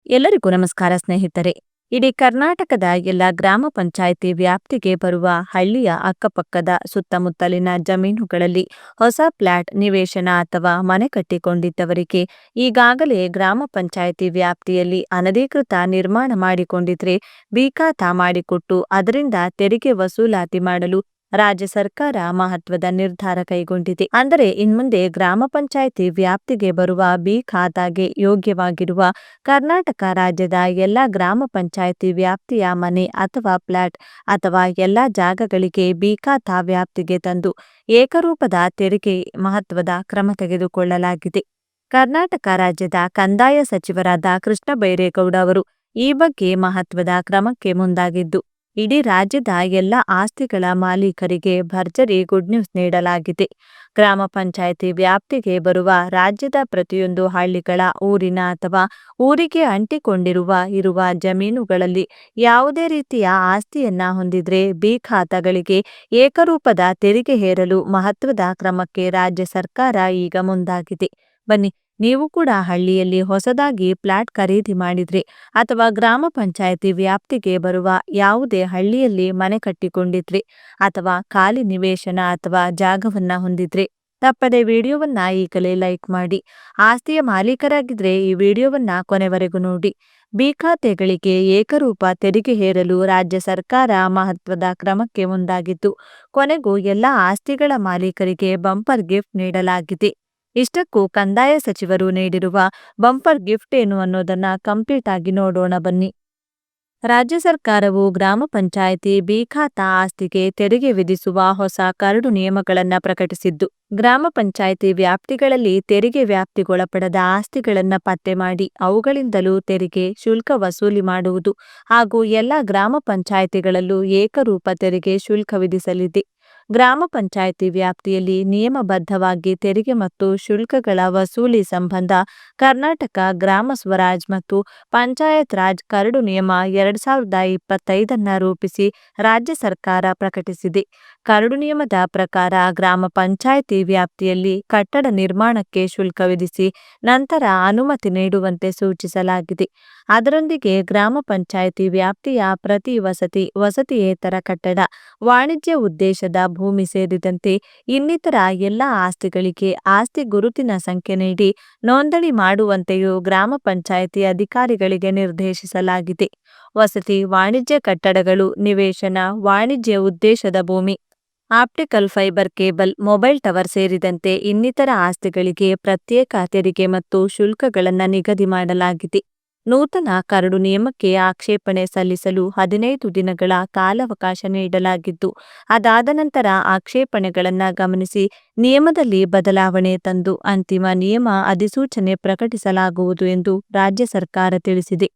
ಎಲ್ಲರಿಗೂ ನಮಸ್ಕಾರ ಸ್ನೇಹಿತರೆ. ಇಡೀ ಕರ್ನಾಟಕದ ಎಲ್ಲ ಗ್ರಾಮ ಪಂಚಾಯಿತಿ ವ್ಯಾಪ್ತಿಗೆ ಬರುವ ಹಳ್ಳಿಯ ಅಕ್ಕಪಕ್ಕದ ಸುತ್ತಮುತ್ತಲಿನ ಜಮೀನುಗಳಲ್ಲಿ ಹೊಸ ಫ್ಲಾಟ್ ನಿವೇಶನ ಅಥವಾ ಮನೆ ಕಟ್ಟಿಕೊಂಡಿದ್ದವರಿಗೆ ಈಗಾಗಲೇ ಗ್ರಾಮ ಪಂಚಾಯಿತಿ ವ್ಯಾಪ್ತಿಯಲ್ಲಿ ಅನಧಿಕೃತ ನಿರ್ಮಾಣ ಮಾಡಿಕೊಂಡಿದ್ರೆ ಬಿಖಾತಾ ಮಾಡಿಕೊಟ್ಟು ಅದರಿಂದ ತೆರಿಗೆ ವಸೂಲಾತಿ ಮಾಡಲು ರಾಜ್ಯ ಸರ್ಕಾರ ಮಹತ್ವದ ನಿರ್ಧಾರ ಕೈಗೊಂಡಿದೆ. ಅಂದರೆ ಇನ್ಮುಂದೆ ಗ್ರಾಮ ಪಂಚಾಯಿತಿ ವ್ಯಾಪ್ತಿಗೆ ಬರುವ ಬಿ ಖಾತಾಗೆ ಯೋಗ್ಯವಾಗಿರುವ ಕರ್ನಾಟಕ ರಾಜ್ಯದ ಎಲ್ಲ ಗ್ರಾಮ ಪಂಚಾಯಿತಿ ವ್ಯಾಪ್ತಿಯ ಮನೆ ಅಥವಾ ಫ್ಲಾಟ್ ಅಥವಾ ಎಲ್ಲ ಜಾಗಗಳಿಗೆ ಬಿ ಖಾತಾ ವ್ಯಾಪ್ತಿಗೆ ತಂದು ಏಕರೂಪದ ತೆರಿಗೆ ಮಹತ್ವದ ಕ್ರಮ ತೆಗೆದುಕೊಳ್ಳಲಾಗಿದೆ. ಕರ್ನಾಟಕ ರಾಜ್ಯದ ಕಂದಾಯ ಸಚಿವರಾದ ಕೃಷ್ಣ ಬೈರೇಗೌಡ ಅವರು ಈ ಬಗ್ಗೆ ಮಹತ್ವದ ಕ್ರಮಕ್ಕೆ ಮುಂದಾಗಿದ್ದು ಇಡೀ ರಾಜ್ಯದ ಎಲ್ಲ ಆಸ್ತಿಗಳ ಮಾಲೀಕರಿಗೆ ಭರ್ಜರಿ ಗುಡ್ ನ್ಯೂಸ್ ನೀಡಲಾಗಿದೆ. ಗ್ರಾಮ ಪಂಚಾಯಿತಿ ವ್ಯಾಪ್ತಿಗೆ ರಾಜ್ಯದ ಪ್ರತಿಯೊಂದು ಹಳ್ಳಿಗಳ ಊರಿನ ಅಥವಾ ಊರಿಗೆ ಅಂಟಿಕೊಂಡಿರುವ ಜಮೀನುಗಳಲ್ಲಿ ಯಾವುದೇ ರೀತಿಯ ಆಸ್ತಿಯನ್ನ ಹೊಂದಿದ್ರೆ ಬಿ ಖಾತಾಗಳಿಗೆ ಏಕರೂಪದ ತೆರಿಗೆ ಹೇರಲು ಮಹತ್ವದ ಕ್ರಮಕ್ಕೆ ರಾಜ್ಯ ಸರ್ಕಾರ ಈಗ ಮುಂದಾಗಿದೆ. ಬನ್ನಿ, ನೀವು ಕೂಡ ಹಳ್ಳಿಯಲ್ಲಿ ಹೊಸದಾಗಿ ಫ್ಲಾಟ್ ಖರೀದಿ ಮಾಡಿದ್ರೆ ಅಥವಾ ಗ್ರಾಮ ಪಂಚಾಯಿತಿ ವ್ಯಾಪ್ತಿಗೆ ಬರುವ ಯಾವುದೇ ಹಳ್ಳಿಯಲ್ಲಿ ಮನೆ ಕಟ್ಟಿಕೊಂಡಿದ್ರೆ ಅಥವಾ ಖಾಲಿ ನಿವೇಶನ ಅಥವಾ ಜಾಗವನ್ನ ಹೊಂದಿದ್ರೆ ತಪ್ಪದೆ ವಿಡಿಯೋವನ್ನ ಈಗಲೇ ಲೈಕ್ ಮಾಡಿ. ಆಸ್ತಿಯ ಮಾಲೀಕರಾಗಿದ್ರೆ ಈ ವಿಡಿಯೋವನ್ನ ಕೊನೆವರೆಗೂ ನೋಡಿ. ಬಿ ಖಾತೆಗಳಿಗೆ ಏಕರೂಪ ತೆರಿಗೆ ಹೇರಲು ರಾಜ್ಯ ಸರ್ಕಾರ ಮಹತ್ವದ ಕ್ರಮಕ್ಕೆ ಮುಂದಾಗಿದ್ದು ಕೊನೆಗೂ ಎಲ್ಲ ಆಸ್ತಿಗಳ ಮಾಲೀಕರಿಗೆ ಬಂಪರ್ ಗಿಫ್ಟ್ ನೀಡಲಾಗಿದೆ. ಇಷ್ಟಕ್ಕೂ ಕಂದಾಯ ಸಚಿವರು ನೀಡಿರುವ ಬಂಪರ್ ಗಿಫ್ಟ್ ಏನು ಅನ್ನೋದನ್ನ ಕಂಪ್ಲೀಟ್ ಆಗಿ ನೋಡೋಣ ಬನ್ನಿ. ರಾಜ್ಯ ಸರ್ಕಾರವು ಗ್ರಾಮ ಪಂಚಾಯಿತಿ ಬಿ ಖಾತಾ ಆಸ್ತಿಗೆ ತೆರಿಗೆ ವಿಧಿಸುವ ಹೊಸ ಕರಡು ನಿಯಮಗಳನ್ನು ಪ್ರಕಟಿಸಿದ್ದು, ಗ್ರಾಮ ಪಂಚಾಯಿತಿ ವ್ಯಾಪ್ತಿಗಳಲ್ಲಿ ತೆರಿಗೆ ವ್ಯಾಪ್ತಿಗೊಳಪಡದ ಆಸ್ತಿಗಳನ್ನು ಪತ್ತೆ ಮಾಡಿ ಅವುಗಳಿಂದಲೂ ತೆರಿಗೆ ಶುಲ್ಕ ವಸೂಲಿ ಮಾಡುವುದು ಹಾಗೂ ಎಲ್ಲ ಗ್ರಾಮ ಪಂಚಾಯಿತಿಗಳಲ್ಲೂ ಏಕರೂಪ ತೆರಿಗೆ ಶುಲ್ಕ ವಿಧಿಸಲಿದೆ. ಗ್ರಾಮ ಪಂಚಾಯಿತಿ ವ್ಯಾಪ್ತಿಯಲ್ಲಿ ನಿಯಮಬದ್ಧವಾಗಿ ತೆರಿಗೆ ಮತ್ತು ಶುಲ್ಕಗಳ ವಸೂಲಿ ಸಂಬಂಧ ಕರ್ನಾಟಕ ಗ್ರಾಮ ಸ್ವರಾಜ್ ಮತ್ತು ಪಂಚಾಯತ್ ರಾಜ್ ಕರಡು ನಿಯಮ 2025 ರೂಪಿಸಿ ರಾಜ್ಯ ಸರ್ಕಾರ ಪ್ರಕಟಿಸಿದೆ. ಕರಡು ನಿಯಮದ ಪ್ರಕಾರ ಗ್ರಾಮ ಪಂಚಾಯಿತಿ ವ್ಯಾಪ್ತಿಯಲ್ಲಿ ಕಟ್ಟಡ ನಿರ್ಮಾಣಕ್ಕೆ ಶುಲ್ಕ ವಿಧಿಸಿ ನಂತರ ಅನುಮತಿ ನೀಡುವಂತೆ ಸೂಚಿಸಲಾಗಿದೆ. ಅದರೊಂದಿಗೆ ಗ್ರಾಮ ಪಂಚಾಯಿತಿ ವ್ಯಾಪ್ತಿಯ ಪ್ರತಿ ವಸತಿಯೇತರ ಕಟ್ಟಡ, ವಾಣಿಜ್ಯ ಉದ್ದೇಶದ ಭೂಮಿ ಸೇರಿದಂತೆ ಇನ್ನಿತರ ಎಲ್ಲ ಆಸ್ತಿಗಳಿಗೆ ಆಸ್ತಿ ಗುರುತಿನ ಸಂಖ್ಯೆ ನೀಡಿ ನೋಂದಣಿ ಮಾಡುವಂತೆಯೂ ಗ್ರಾಮ ಪಂಚಾಯಿತಿ ಅಧಿಕಾರಿಗಳಿಗೆ ನಿರ್ದೇಶಿಸಲಾಗಿದೆ. ವಸತಿ, ವಾಣಿಜ್ಯ ಕಟ್ಟಡಗಳು, ನಿವೇಶನ, ವಾಣಿಜ್ಯ ಉದ್ದೇಶದ ಭೂಮಿ, optical fibre cable, mobile tower ಸೇರಿದಂತೆ ಇನ್ನಿತರ ಆಸ್ತಿಗಳಿಗೆ ಪ್ರತ್ಯೇಕ ತೆರಿಗೆ ಮತ್ತು ಶುಲ್ಕಗಳನ್ನು ನಿಗದಿ ಮಾಡಲಾಗಿದೆ. ನೂತನ ಕರಡು ನಿಯಮಕ್ಕೆ ಆಕ್ಷೇಪಣೆ ಸಲ್ಲಿಸಲು 15 ದಿನಗಳ ಕಾಲಾವಕಾಶ ನೀಡಲಾಗಿದ್ದು, ಅದಾದ ನಂತರ ಆಕ್ಷೇಪಣೆಗಳನ್ನು ಗಮನಿಸಿ ನಿಯಮದಲ್ಲಿ ಬದಲಾವಣೆ ತಂದು ಅಂತಿಮ ನಿಯಮ ಅಧಿಸೂಚನೆ ಪ್ರಕಟಿಸಲಾಗುವುದು ಎಂದು ರಾಜ್ಯ ಸರ್ಕಾರ ತಿಳಿಸಿದೆ.